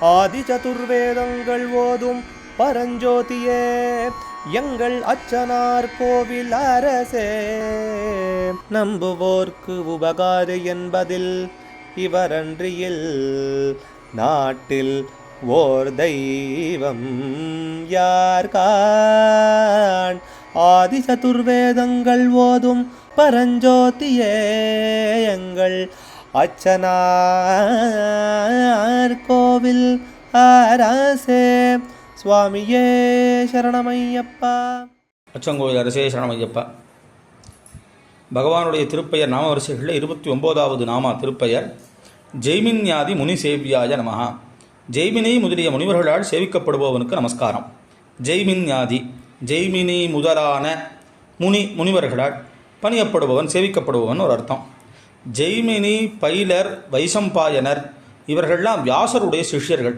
ஆதி சதுர்வேதங்கள் ஓதும் பரஞ்சோதியே எங்கள் அச்சனார் கோவில் அரசே. நம்புவோர்க்கு உபகாரி என்பதில் இவரன்றியில் நாட்டில் ஓர் தெய்வம் யார்கான். ஆதி சதுர்வேதங்கள் ஓதும் பரஞ்சோதியே எங்கள் அச்சனார் கோவில் அரசே. சுவாமியே சரணமையப்பா. அச்சங்கோவில் அரசே சரணமையப்பா. பகவானுடைய திருப்பெயர் நாமவரிசைகளில் 29வது நாமா திருப்பெயர் ஜெய்மின்யாதி முனி சேவியாய நமஹா. ஜெய்மினி முதலிய முனிவர்களால் சேவிக்கப்படுபவனுக்கு நமஸ்காரம். ஜெய்மின்யாதி ஜெய்மினி முதலான முனிவர்களால் பணியப்படுபவன் சேவிக்கப்படுபவன் ஒரு அர்த்தம். ஜெய்மினி, பைலர், வைசம்பாயனர் இவர்கள்லாம் வியாசருடைய சிஷ்யர்கள்.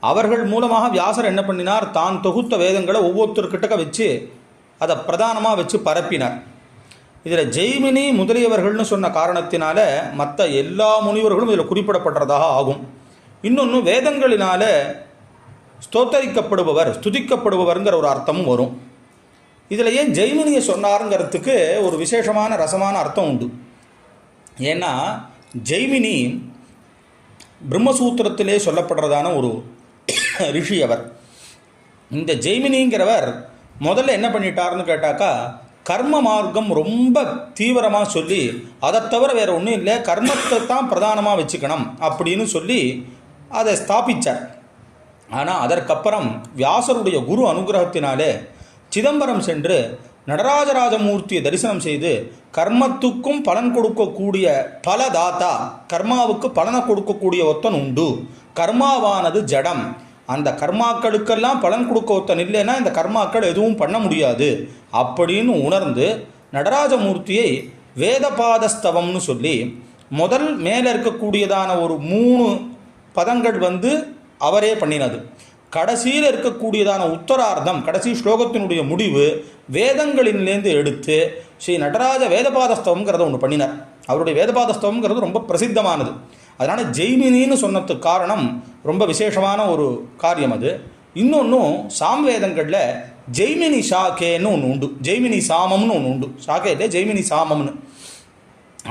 அவர்கள் மூலமாக வியாசர் என்ன பண்ணினார், தான் தொகுத்த வேதங்களை ஒவ்வொருத்தர்கிட்ட வச்சு அதை பிரதானமாக வச்சு பரப்பினார். இதில் ஜெய்மினி முதலியவர்கள்னு சொன்ன காரணத்தினால மற்ற எல்லா முனிவர்களும் இதில் குறிப்பிடப்படுறதாக ஆகும். இன்னொன்று, வேதங்களினால ஸ்தோத்தரிக்கப்படுபவர், ஸ்துதிக்கப்படுபவர்ங்கிற ஒரு அர்த்தமும் வரும். இதில் ஏன் ஜெய்மினியை சொன்னாருங்கிறதுக்கு ஒரு விசேஷமான ரசமான அர்த்தம் உண்டு. ஏன்னா ஜெய்மினி பிரம்மசூத்திரத்திலே சொல்லப்படுறதான ஒரு ரிஷி அவர். இந்த ஜெய்மினிங்கிறவர் முதல்ல என்ன பண்ணிட்டார்னு கேட்டாக்கா, கர்ம மார்க்கம் ரொம்ப தீவிரமாக சொல்லி அதை தவிர வேறு ஒன்றும் இல்லை, கர்மத்தை தான் பிரதானமாக வச்சுக்கணும் அப்படின்னு சொல்லி அதை ஸ்தாபித்தார். ஆனால் அதற்கப்புறம் வியாசருடைய குரு அனுகிரகத்தினாலே சிதம்பரம் சென்று நடராஜராஜமூர்த்தியை தரிசனம் செய்து கர்மத்துக்கும் பலன் கொடுக்கக்கூடிய பலதாத்தா, கர்மாவுக்கு பலனை கொடுக்கக்கூடிய ஒத்தன் உண்டு, கர்மாவானது ஜடம், அந்த கர்மாக்களுக்கெல்லாம் பலன் கொடுக்க ஒத்தன் இல்லைன்னா இந்த கர்மாக்கள் எதுவும் பண்ண முடியாது அப்படின்னு உணர்ந்து நடராஜமூர்த்தியை வேதபாதஸ்தவம்னு சொல்லி முதல் மேலே இருக்கக்கூடியதான ஒரு 3 பதங்கள் அவரே பண்ணினது. கடைசியில் இருக்கக்கூடியதான உத்தரார்த்தம், கடைசி ஸ்லோகத்தினுடைய முடிவு வேதங்களிலேருந்து எடுத்து ஸ்ரீ நடராஜ வேதபாதஸ்தவங்கிறத ஒன்று பண்ணினார். அவருடைய வேதபாதஸ்தவங்கிறது ரொம்ப பிரசித்தமானது. அதனால் ஜெய்மினின்னு சொன்னதுக்கு காரணம் ரொம்ப விசேஷமான ஒரு காரியம் அது. இன்னொன்றும் சாம்வேதங்களில் ஜெய்மினி சாக்கேன்னு ஒன்று உண்டு, ஜெய்மினி சாமம்னு ஒன்று உண்டு. சாக்கேலே ஜெய்மினி சாமம்னு,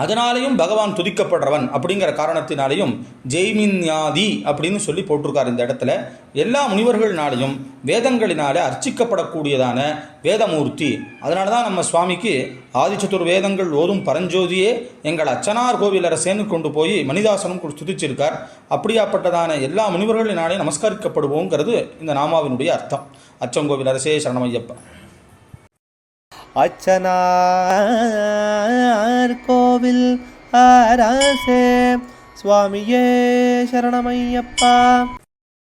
அதனாலேயும் பகவான் துதிக்கப்படுறவன் அப்படிங்கிற காரணத்தினாலேயும் ஜெய்மின்யாதி அப்படின்னு சொல்லி போட்டிருக்கார் இந்த இடத்துல. எல்லா முனிவர்கள்னாலையும் வேதங்களினாலே அர்ச்சிக்கப்படக்கூடியதான வேதமூர்த்தி. அதனால தான் நம்ம சுவாமிக்கு ஆதிச்சதுர் வேதங்கள் ஓதும் பரஞ்சோதியே எங்கள் அச்சனார் கோவில் அரசேன்னு கொண்டு போய் மணிதாசனும் துதிச்சிருக்கார். அப்படியாப்பட்டதான எல்லா முனிவர்களினாலே நமஸ்கரிக்கப்படுவோங்கிறது இந்த நாமாவினுடைய அர்த்தம். அச்சங்கோவில் அரசே சரணமையப்பா. அச்சனார் கோவில் அரசே. சுவாமியே சரணமையப்பா.